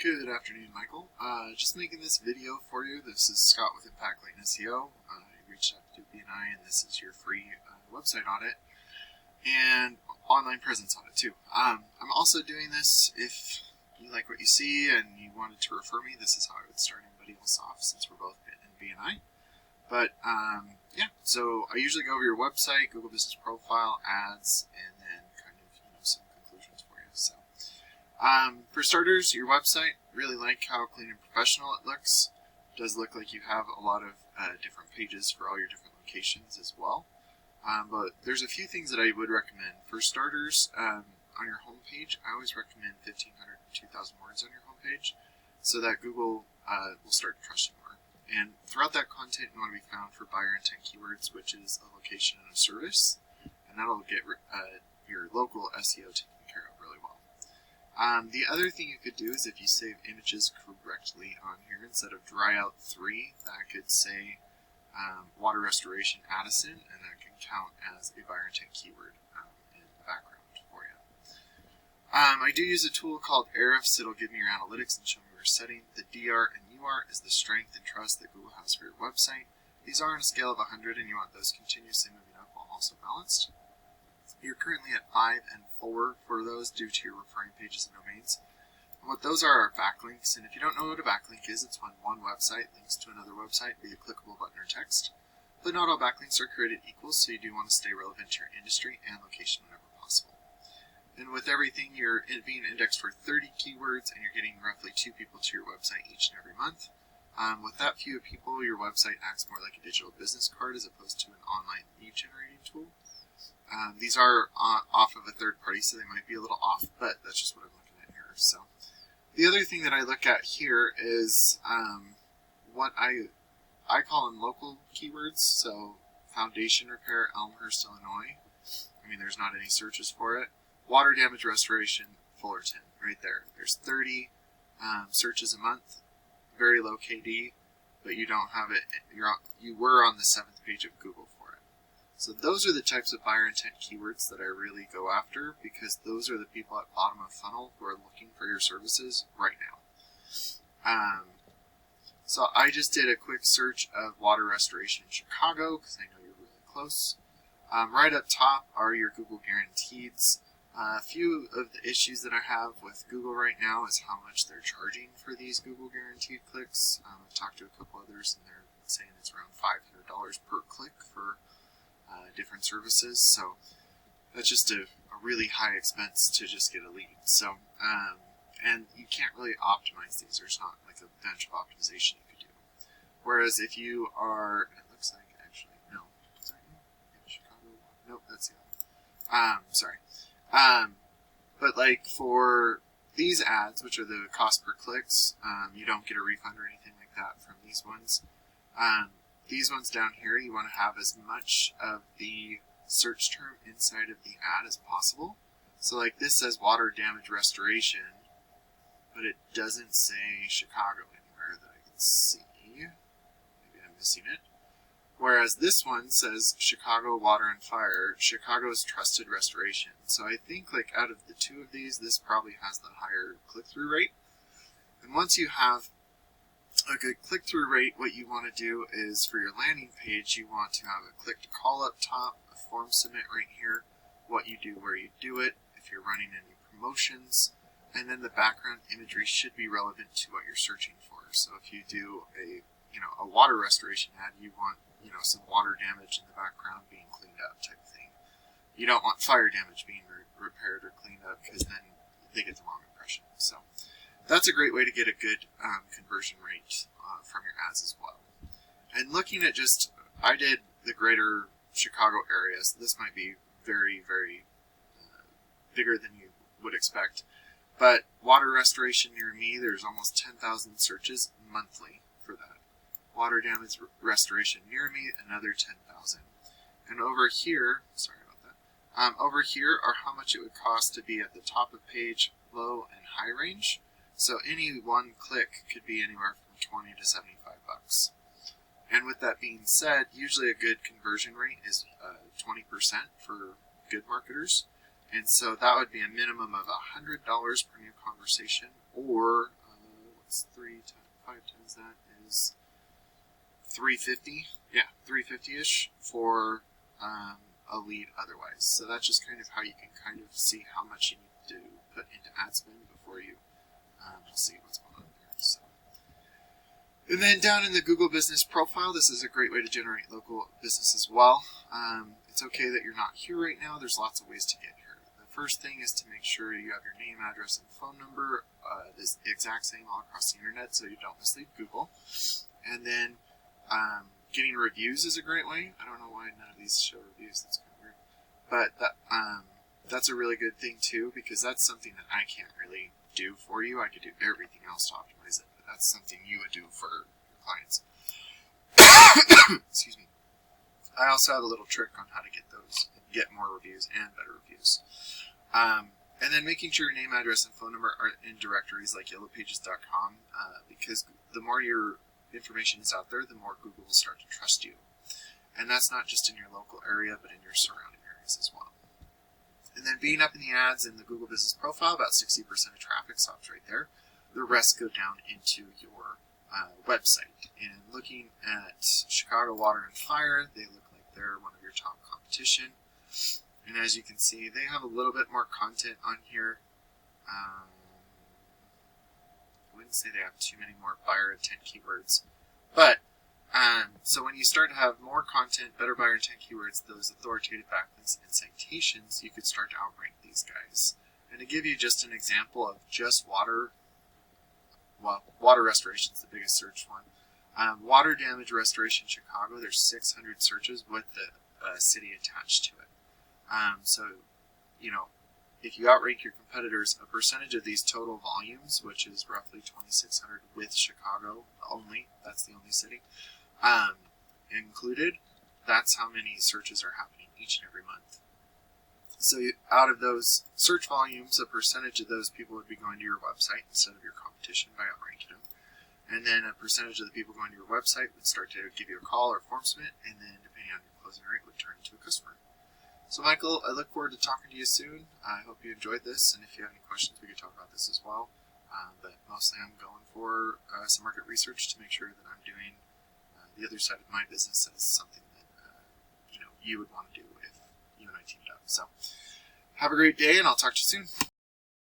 Good afternoon, Michael. Just making this video for you. This is Scott with Impact Lane SEO. I reached out to BNI, and this is your free website audit and online presence audit too. I'm also doing this if you like what you see and you wanted to refer me. This is how I would start anybody else off since we're both in BNI. But yeah, so I usually go over your website, Google Business Profile, ads, and then kind of some conclusions for you. So. For starters, your website, really like how clean and professional it looks. It does look like you have a lot of different pages for all your different locations as well. But there's a few things that I would recommend. For starters, on your homepage, I always recommend 1,500 to 2,000 words on your homepage so that Google will start to trust you more. And throughout that content, you want to be found for buyer intent keywords, which is a location and a service, and that'll get your local SEO taken care of really well. The other thing you could do is if you save images correctly on here, instead of dryout 3, that could say water restoration Addison, and that can count as a buyer intent keyword in the background for you. I do use a tool called Ahrefs. It'll give me your analytics and show me your setting. The DR and UR is the strength and trust that Google has for your website. These are on a scale of 100, and you want those continuously moving up while also balanced. You're currently at 5 and 4 for those due to your referring pages and domains. And what those are backlinks, and if you don't know what a backlink is, it's when one website links to another website via clickable button or text. But not all backlinks are created equal, so you do want to stay relevant to your industry and location whenever possible. And with everything, you're being indexed for 30 keywords, and you're getting roughly 2 people to your website each and every month. With that few people, your website acts more like a digital business card as opposed to an online lead generating tool. These are off of a third party, so they might be a little off, but that's just what I'm looking at here. So the other thing that I look at here is what I call them local keywords. So foundation repair, Elmhurst, Illinois. I mean, there's not any searches for it. Water damage restoration, Fullerton, right there. There's 30 searches a month, very low KD, but you don't have it. You were on the 7th page of Google for it. So those are the types of buyer intent keywords that I really go after, because those are the people at bottom of funnel who are looking for your services right now. So I just did a quick search of water restoration in Chicago because I know you're really close. Right up top are your Google guaranteeds. A few of the issues that I have with Google right now is how much they're charging for these Google guaranteed clicks. I've talked to a couple others, and they're saying it's around $500 per click for different services. So that's just a really high expense to just get a lead. So and you can't really optimize these. There's not like a bunch of optimization you could do. Whereas if you are, it looks like actually no, sorry, Chicago. Nope, that's the other one. Sorry. But like for these ads, which are the cost per clicks, you don't get a refund or anything like that from these ones. These ones down here, you want to have as much of the search term inside of the ad as possible. So like this says water damage restoration, but it doesn't say Chicago anywhere that I can see. Maybe I'm missing it. Whereas this one says Chicago Water and Fire, Chicago's Trusted Restoration. So I think like out of the two of these, this probably has the higher click-through rate. And once you have a good click-through rate, what you want to do is for your landing page, you want to have a click to call up top, a form submit right here, what you do, where you do it, if you're running any promotions, and then the background imagery should be relevant to what you're searching for. So if you do a water restoration ad, you want some water damage in the background being cleaned up type thing. You don't want fire damage being repaired or cleaned up, because then they get the wrong impression. So that's a great way to get a good conversion rate from your ads as well. And looking at I did the greater Chicago area, so this might be very, very bigger than you would expect. But water restoration near me, there's almost 10,000 searches monthly for that. Water damage restoration near me, another 10,000. And over here, sorry about that, over here are how much it would cost to be at the top of page, low and high range. So any one click could be anywhere from $20 to $75. And with that being said, usually a good conversion rate is 20% for good marketers. And so that would be a minimum of $100 per new conversation, or What's 5 times that is 350. Yeah, 350-ish for a lead otherwise. So that's just kind of how you can kind of see how much you need to put into ad spend before you see what's going on there. So. And then down in the Google Business Profile, this is a great way to generate local business as well. It's okay that you're not here right now. There's lots of ways to get here. The first thing is to make sure you have your name, address, and phone number this exact same all across the internet so you don't mislead Google. And then getting reviews is a great way. I don't know why none of these show reviews. That's kind of weird. But that's a really good thing too, because that's something that I can't really do for you. I could do everything else to optimize it, but that's something you would do for your clients. Excuse me. I also have a little trick on how to get those, get more reviews and better reviews. And then making sure your name, address, and phone number are in directories like yellowpages.com, because the more your information is out there, the more Google will start to trust you. And that's not just in your local area, but in your surrounding areas as well. And then being up in the ads in the Google Business Profile, about 60% of traffic stops right there. The rest go down into your website. And looking at Chicago Water and Fire, they look like they're one of your top competition. And as you can see, they have a little bit more content on here. I wouldn't say they have too many more buyer intent keywords. But, so when you start to have more content, better buyer intent keywords, those authoritative backlinks and citations, you could start to outrank these guys. And to give you just an example of just water restoration is the biggest search one. Water damage restoration Chicago, there's 600 searches with the city attached to it. So, if you outrank your competitors, a percentage of these total volumes, which is roughly 2,600 with Chicago only, that's the only city, included, that's how many searches are happening each and every month. So out of those search volumes, a percentage of those people would be going to your website instead of your competition by outranking them. And then a percentage of the people going to your website would start to give you a call or form submit, and then depending on your closing rate, would turn into a customer. So Michael, I look forward to talking to you soon. I hope you enjoyed this, and if you have any questions, we could talk about this as well. But mostly I'm going for some market research to make sure that I'm doing the other side of my business as something that you would want to do if you and I teamed up. So have a great day, and I'll talk to you soon.